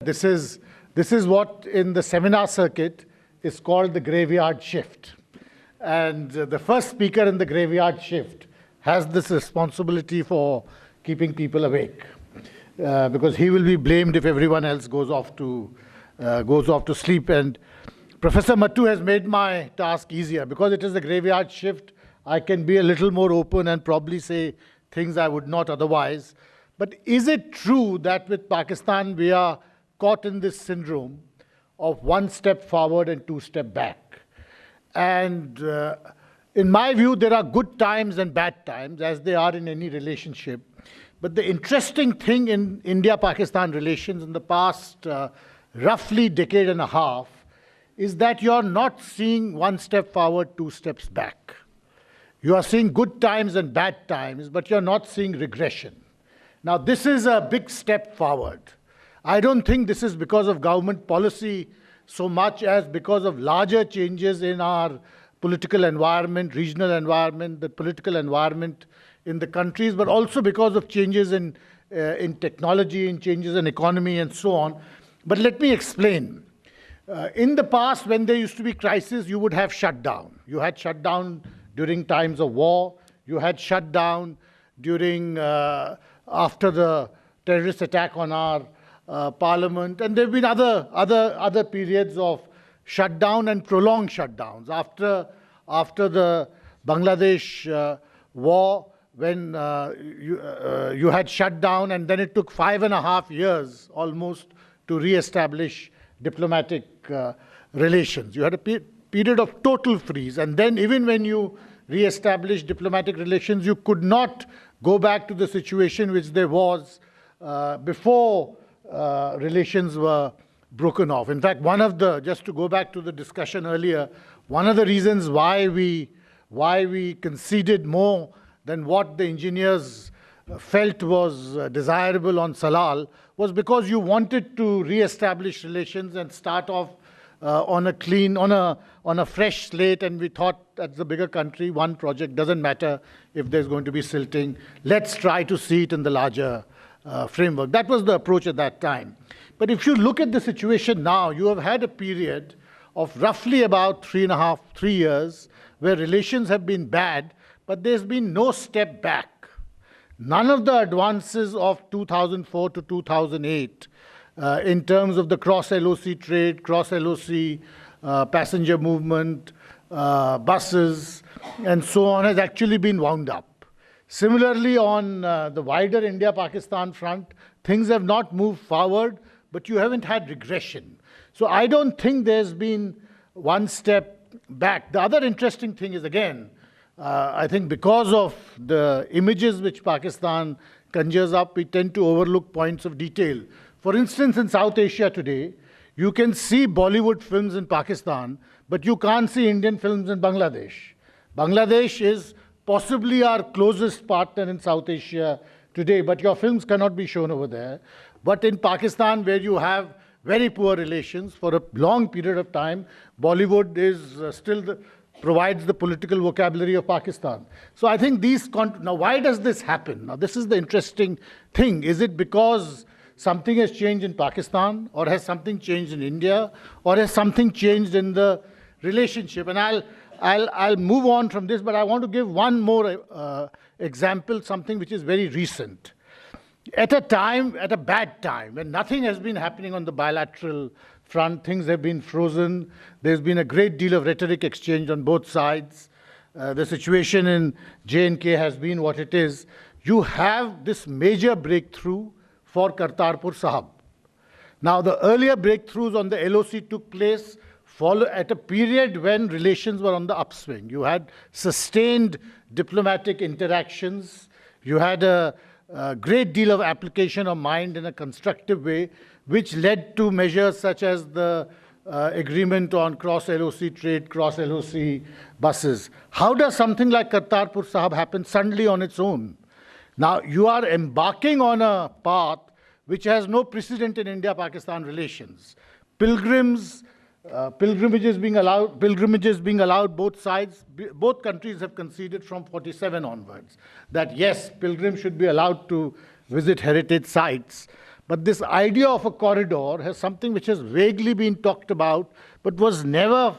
This is what in the seminar circuit is called the graveyard shift. And the first speaker in the graveyard shift has this responsibility for keeping people awake, because he will be blamed if everyone else goes off to sleep. And Professor Mattoo has made my task easier. Because it is a graveyard shift, I can be a little more open and probably say things I would not otherwise. But is it true that with Pakistan we are caught in this syndrome of one step forward and two steps back? And in my view, there are good times and bad times, as they are in any relationship. But the interesting thing in India-Pakistan relations in the past roughly decade and a half is that you're not seeing one step forward, two steps back. You are seeing good times and bad times, but you're not seeing regression. Now, this is a big step forward. I don't think this is because of government policy so much as because of larger changes in our political environment, regional environment, the political environment in the countries, but also because of changes in technology, and changes in economy and so on. But let me explain. In the past, when there used to be crisis, you would have shutdown. You had shutdown during times of war. You had shutdown during after the terrorist attack on our parliament, and there have been other periods of shutdown and prolonged shutdowns. After the Bangladesh war, when you had shut down, and then it took 5.5 years almost to re-establish diplomatic relations. You had a period of total freeze, and then even when you re-established diplomatic relations, you could not go back to the situation which there was before relations were broken off. In fact, just to go back to the discussion earlier, one of the reasons why we conceded more than what the engineers felt was desirable on Salal was because you wanted to re-establish relations and start off on a fresh slate, and we thought, as the bigger country, one project doesn't matter if there's going to be silting. Let's try to see it in the larger framework. That was the approach at that time. But if you look at the situation now, you have had a period of roughly about 3 years where relations have been bad, but there's been no step back. None of the advances of 2004 to 2008 in terms of the cross-LOC trade, cross-LOC passenger movement, buses, and so on has actually been wound up. Similarly, on the wider India-Pakistan front, things have not moved forward, but you haven't had regression. So I don't think there's been one step back. The other interesting thing is, again, I think because of the images which Pakistan conjures up, we tend to overlook points of detail. For instance, in South Asia today, you can see Bollywood films in Pakistan, but you can't see Indian films in Bangladesh. Bangladesh is possibly our closest partner in South Asia today, but your films cannot be shown over there. But in Pakistan, where you have very poor relations for a long period of time, Bollywood is provides the political vocabulary of Pakistan. So I think now why does this happen? Now this is the interesting thing. Is it because something has changed in Pakistan, or has something changed in India, or has something changed in the relationship? And I'll move on from this, but I want to give one more example, something which is very recent. At a bad time, when nothing has been happening on the bilateral front, things have been frozen, there's been a great deal of rhetoric exchange on both sides, the situation in J&K has been what it is, you have this major breakthrough for Kartarpur Sahib. Now, the earlier breakthroughs on the LOC took place at a period when relations were on the upswing. You had sustained diplomatic interactions. You had a great deal of application of mind in a constructive way, which led to measures such as the agreement on cross-LOC trade, cross-LOC buses. How does something like Kartarpur Sahib happen suddenly on its own? Now, you are embarking on a path which has no precedent in India-Pakistan relations. Pilgrimages being allowed both sides. Both countries have conceded from 47 onwards that yes, pilgrims should be allowed to visit heritage sites. But this idea of a corridor has something which has vaguely been talked about, but it was never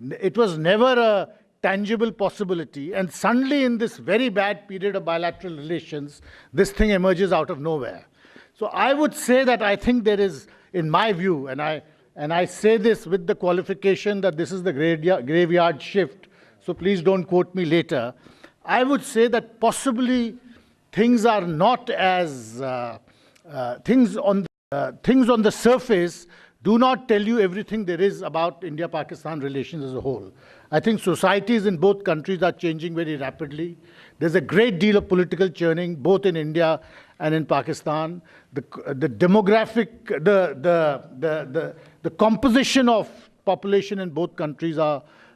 a tangible possibility. And suddenly in this very bad period of bilateral relations, this thing emerges out of nowhere. So I would say that I think there is, in my view, and I say this with the qualification that this is the graveyard shift, so please don't quote me later, I would say that possibly things are not as, things on the surface do not tell you everything there is about India-Pakistan relations as a whole. I think societies in both countries are changing very rapidly. There's a great deal of political churning, both in India and in Pakistan. The demographic, the composition of population in both countries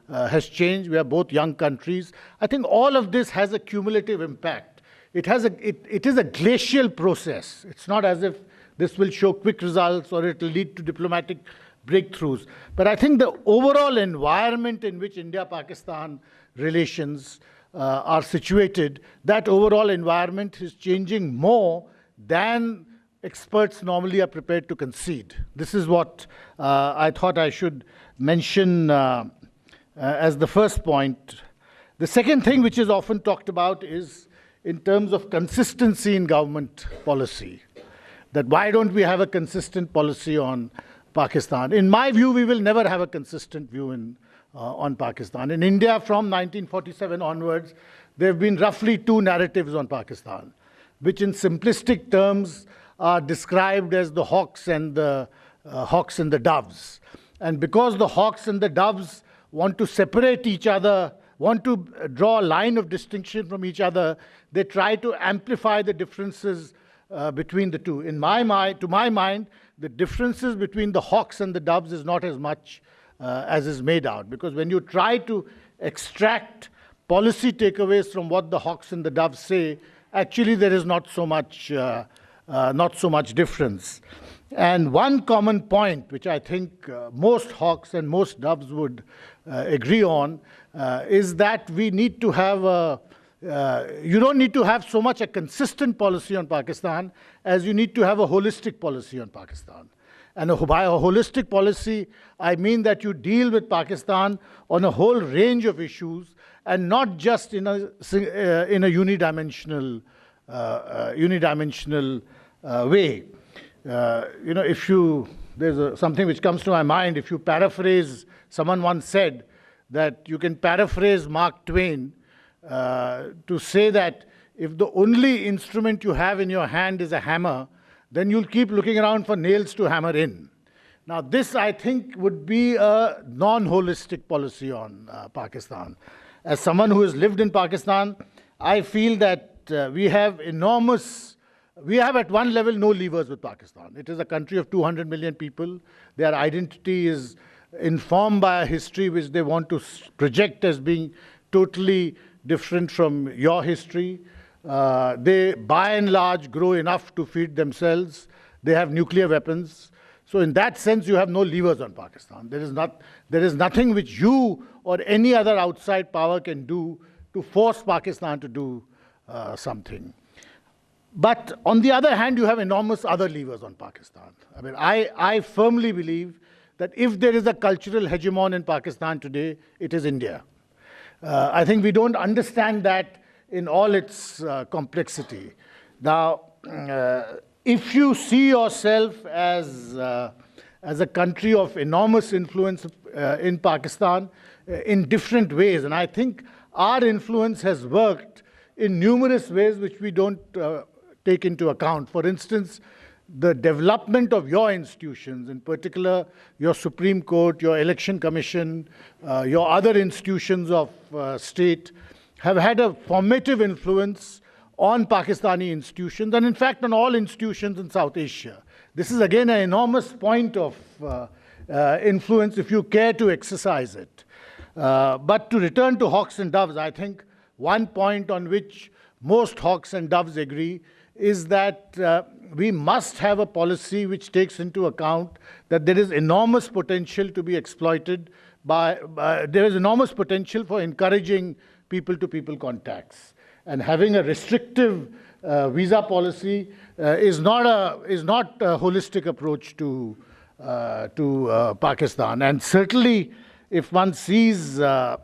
has changed. We are both young countries. I think all of this has a cumulative impact. It is a glacial process. It's not as if this will show quick results or it will lead to diplomatic breakthroughs. But I think the overall environment in which India-Pakistan relations are situated, that overall environment is changing more than experts normally are prepared to concede. This is what I thought I should mention as the first point. The second thing which is often talked about is in terms of consistency in government policy. That why don't we have a consistent policy on Pakistan? In my view, we will never have a consistent view on Pakistan. In India, from 1947 onwards, there have been roughly two narratives on Pakistan, which in simplistic terms are described as the hawks and the doves. And because the hawks and the doves want to separate each other, want to draw a line of distinction from each other, they try to amplify the differences between the two. To my mind, the differences between the hawks and the doves is not as much as is made out. Because when you try to extract policy takeaways from what the hawks and the doves say, actually there is not so much difference. And one common point, which I think most hawks and most doves would agree on, is that we need to have you don't need to have so much a consistent policy on Pakistan as you need to have a holistic policy on Pakistan. And by a holistic policy, I mean that you deal with Pakistan on a whole range of issues and not just in a unidimensional way. There's something which comes to my mind. If you paraphrase, someone once said that you can paraphrase Mark Twain to say that if the only instrument you have in your hand is a hammer, then you'll keep looking around for nails to hammer in. Now, this, I think, would be a non-holistic policy on Pakistan. As someone who has lived in Pakistan, I feel that we have at one level no levers with Pakistan. It is a country of 200 million people. Their identity is informed by a history which they want to project as being totally different from your history. They, by and large, grow enough to feed themselves. They have nuclear weapons. So in that sense, you have no levers on Pakistan. There is nothing which you or any other outside power can do to force Pakistan to do something. But on the other hand, you have enormous other levers on Pakistan. I mean, I firmly believe that if there is a cultural hegemon in Pakistan today, it is India. I think we don't understand that in all its complexity. Now, if you see yourself as a country of enormous influence in Pakistan in different ways, and I think our influence has worked in numerous ways which we don't take into account. For instance, the development of your institutions, in particular your Supreme Court, your Election Commission, your other institutions of state, have had a formative influence on Pakistani institutions and in fact on all institutions in South Asia. This is again an enormous point of influence if you care to exercise it. But to return to hawks and doves, I think one point on which most hawks and doves agree is that we must have a policy which takes into account that there is enormous potential to be exploited there is enormous potential for encouraging people-to-people contacts. And having a restrictive visa policy is not a holistic approach to Pakistan. And certainly, if one sees the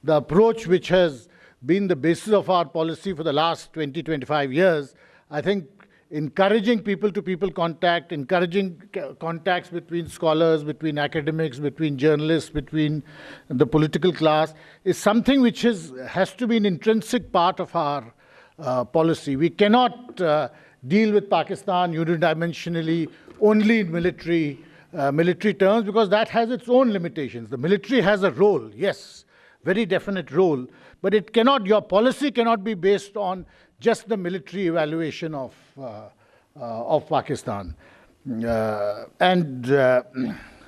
approach which has been the basis of our policy for the last 20, 25 years, I think encouraging people-to-people contact, encouraging contacts between scholars, between academics, between journalists, between the political class, is something which has to be an intrinsic part of our policy. We cannot deal with Pakistan unidimensionally only in military terms, because that has its own limitations. The military has a role, yes, very definite role, but it cannot, your policy cannot be based on just the military evaluation of Pakistan.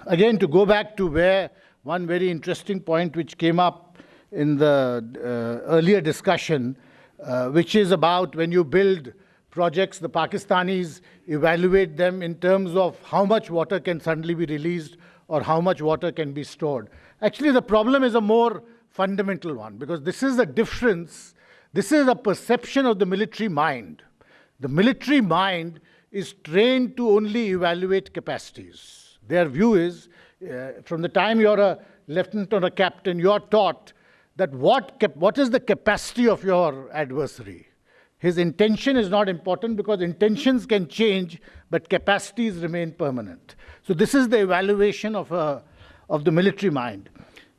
Again, to go back to where one very interesting point which came up in the earlier discussion, which is about when you build projects, the Pakistanis evaluate them in terms of how much water can suddenly be released or how much water can be stored. Actually, the problem is a more fundamental one, because this is a difference. This is a perception of the military mind. The military mind is trained to only evaluate capacities. Their view is, from the time you're a lieutenant or a captain, you're taught that what is the capacity of your adversary. His intention is not important, because intentions can change, but capacities remain permanent. So this is the evaluation of the military mind.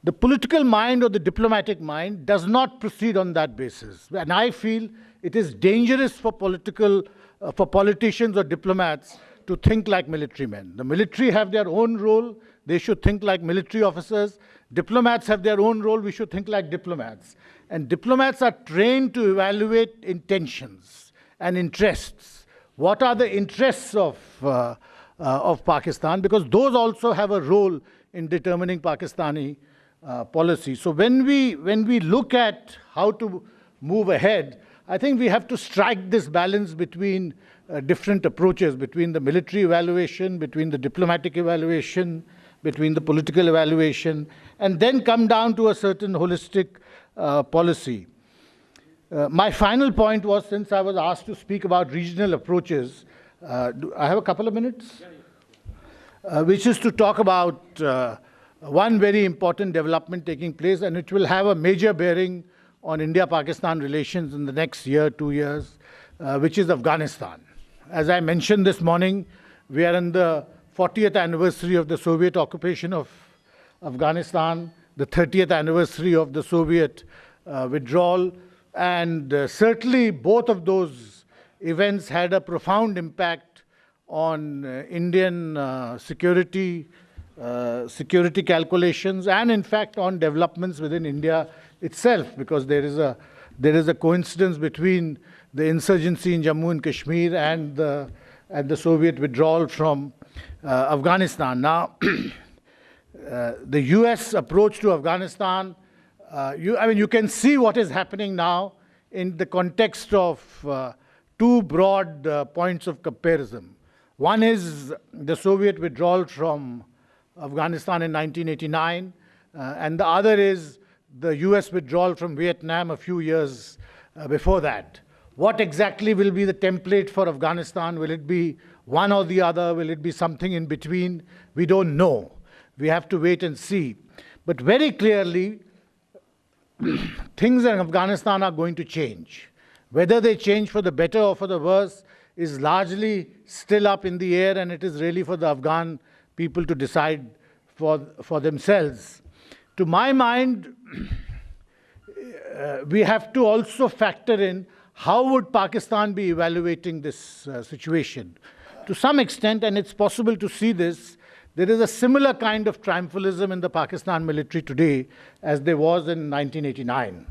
The political mind or the diplomatic mind does not proceed on that basis. And I feel it is dangerous for politicians or diplomats to think like military men. The military have their own role. They should think like military officers. Diplomats have their own role. We should think like diplomats. And diplomats are trained to evaluate intentions and interests. What are the interests of Pakistan? Because those also have a role in determining Pakistani policy. So when we look at how to move ahead, I think we have to strike this balance between different approaches, between the military evaluation, between the diplomatic evaluation, between the political evaluation, and then come down to a certain holistic policy. My final point was, since I was asked to speak about regional approaches, I have a couple of minutes, which is to talk about one very important development taking place, and it will have a major bearing on India-Pakistan relations in the next year, 2 years, which is Afghanistan. As I mentioned this morning, we are in the 40th anniversary of the Soviet occupation of Afghanistan, the 30th anniversary of the Soviet withdrawal, and certainly both of those events had a profound impact on Indian security calculations, and in fact on developments within India itself, because there is a coincidence between the insurgency in Jammu and Kashmir and the Soviet withdrawal from Afghanistan. Now, the US approach to Afghanistan, you can see what is happening now in the context of two broad points of comparison. One is the Soviet withdrawal from Afghanistan in 1989, and the other is the US withdrawal from Vietnam a few years before that. What exactly will be the template for Afghanistan? Will it be one or the other? Will it be something in between? We don't know. We have to wait and see. But very clearly, things in Afghanistan are going to change. Whether they change for the better or for the worse is largely still up in the air, and it is really for the Afghan people to decide for themselves. To my mind, we have to also factor in how would Pakistan be evaluating this situation. To some extent, and it's possible to see this, there is a similar kind of triumphalism in the Pakistan military today as there was in 1989.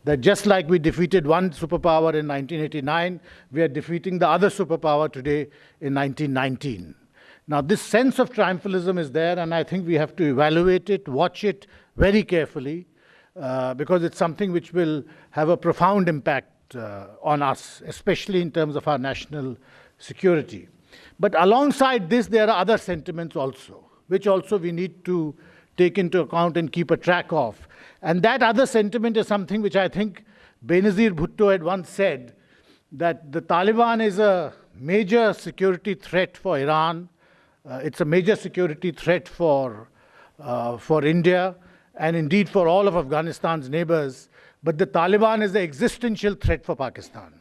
That just like we defeated one superpower in 1989, we are defeating the other superpower today in 1919. Now, this sense of triumphalism is there, and I think we have to evaluate it, watch it very carefully, because it's something which will have a profound impact on us, especially in terms of our national security. But alongside this, there are other sentiments also, which also we need to take into account and keep a track of. And that other sentiment is something which I think Benazir Bhutto had once said, that the Taliban is a major security threat for Iran. It's a major security threat for India and indeed for all of Afghanistan's neighbors. But the Taliban is the existential threat for Pakistan.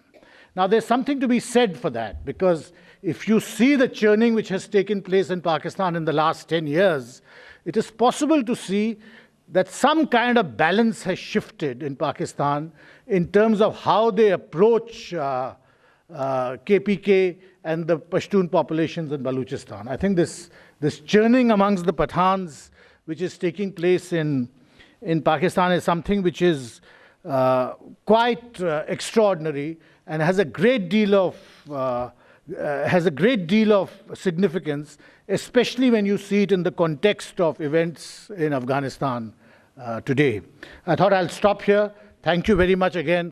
Now, there's something to be said for that, because if you see the churning which has taken place in Pakistan in the last 10 years, it is possible to see that some kind of balance has shifted in Pakistan in terms of how they approach KPK and the Pashtun populations in Balochistan. I think this churning amongst the Pathans, which is taking place in Pakistan, is something which is quite extraordinary and has a great deal of significance, especially when you see it in the context of events in Afghanistan today. I thought I'll stop here. Thank you very much again.